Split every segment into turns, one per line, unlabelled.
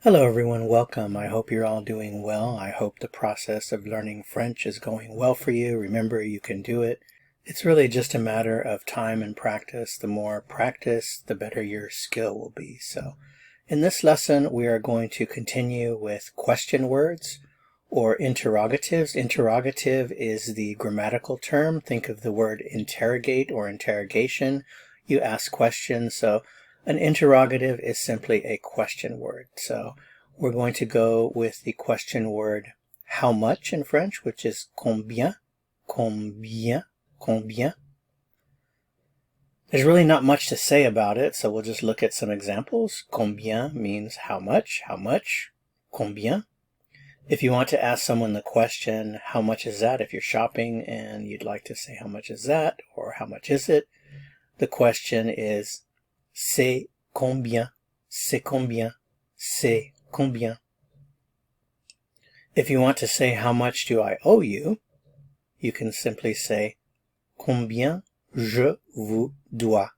Hello everyone, welcome. I hope you're all doing well. I hope the process of learning French is going well for you. Remember, you can do it. It's really just a matter of time and practice. The more practice, the better your skill will be. So in this lesson, we are going to continue with question words or interrogatives. Interrogative is the grammatical term. Think of the word interrogate or interrogation. You ask questions. So an interrogative is simply a question word. So we're going to go with the question word how much in French, which is combien, combien, combien. There's really not much to say about it, so we'll just look at some examples. Combien means how much, combien. If you want to ask someone the question, how much is that? If you're shopping and you'd like to say how much is that or how much is it, the question is c'est combien, c'est combien, c'est combien. If you want to say how much do I owe you, you can simply say combien je vous dois.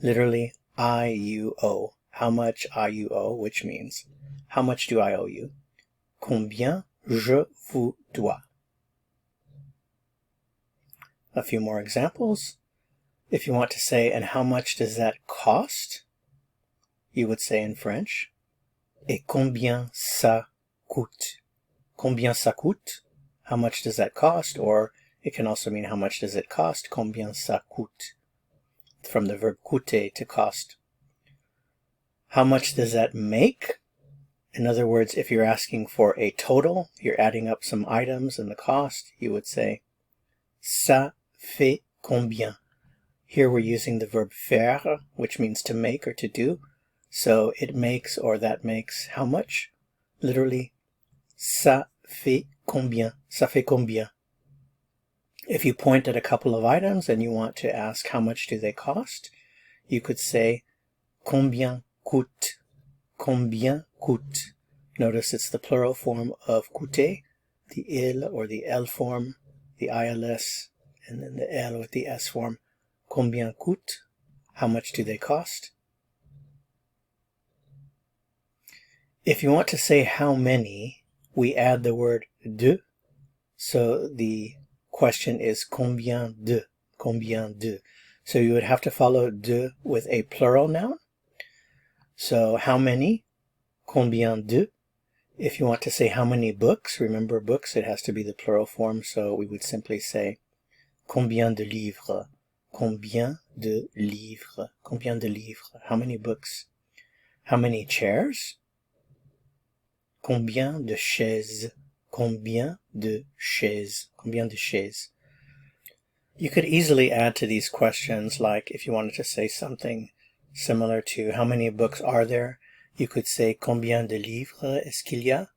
Literally, I you owe. How much I you owe, which means how much do I owe you? Combien je vous dois. A few more examples. If you want to say, and how much does that cost? You would say in French, et combien ça coûte? Combien ça coûte? How much does that cost? Or it can also mean how much does it cost? Combien ça coûte? From the verb coûter, to cost. How much does that make? In other words, if you're asking for a total, you're adding up some items and the cost, you would say, ça fait combien? Here we're using the verb faire, which means to make or to do. So it makes or that makes how much? Literally, ça fait combien? Ça fait combien? If you point at a couple of items and you want to ask how much do they cost, you could say combien coûte? Combien coûte? Notice it's the plural form of coûter, the il or the l form, the ils, and then the l with the s form. Combien coûte? How much do they cost? If you want to say how many, we add the word de. So the question is combien de? Combien de? So you would have to follow de with a plural noun. So how many? Combien de? If you want to say how many books, remember books, it has to be the plural form. So we would simply say combien de livres? Combien de livres? Combien de livres? How many books? How many chairs? Combien de chaises? Combien de chaises? Combien de chaises? You could easily add to these questions, like if you wanted to say something similar to how many books are there, you could say combien de livres est-ce qu'il y a?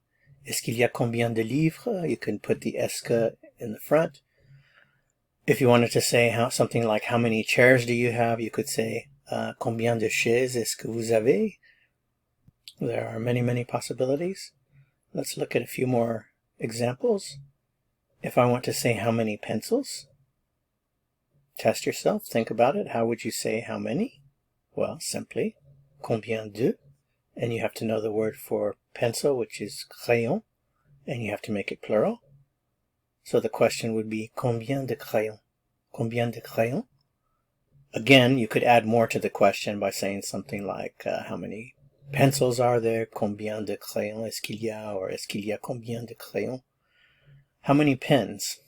Est-ce qu'il y a combien de livres? You can put the est que in the front. If you wanted to say something like how many chairs do you have, you could say combien de chaises est-ce que vous avez? There are many, many possibilities. Let's look at a few more examples. If I want to say how many pencils, test yourself, think about it. How would you say how many? Well, simply combien de, and you have to know the word for pencil, which is crayon, and you have to make it plural. So the question would be combien de crayons? Combien de crayons? Again, you could add more to the question by saying something like how many pencils are there? Combien de crayons est-ce qu'il y a? Or est-ce qu'il y a combien de crayons? How many pens?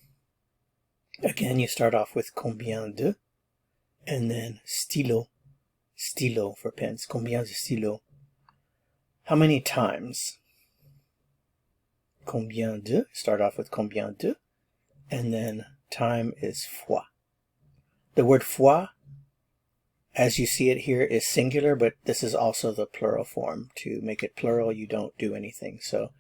Again, you start off with combien de, and then stylo. Stylo for pens. Combien de stylos? How many times? Combien de, start off with combien de, and then time is fois. The word fois, as you see it here, is singular, but this is also the plural form. To make it plural, you don't do anything. So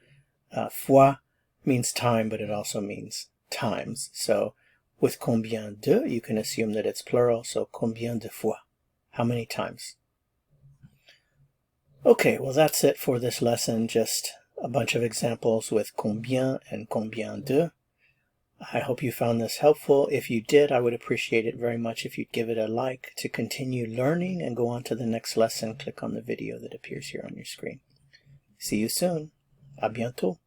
fois means time, but it also means times. So with combien de, you can assume that it's plural. So combien de fois? How many times? Okay, well that's it for this lesson. Just a bunch of examples with combien and combien de. I hope you found this helpful. If you did, I would appreciate it very much if you'd give it a like. To continue learning and go on to the next lesson, click on the video that appears here on your screen. See you soon. À bientôt.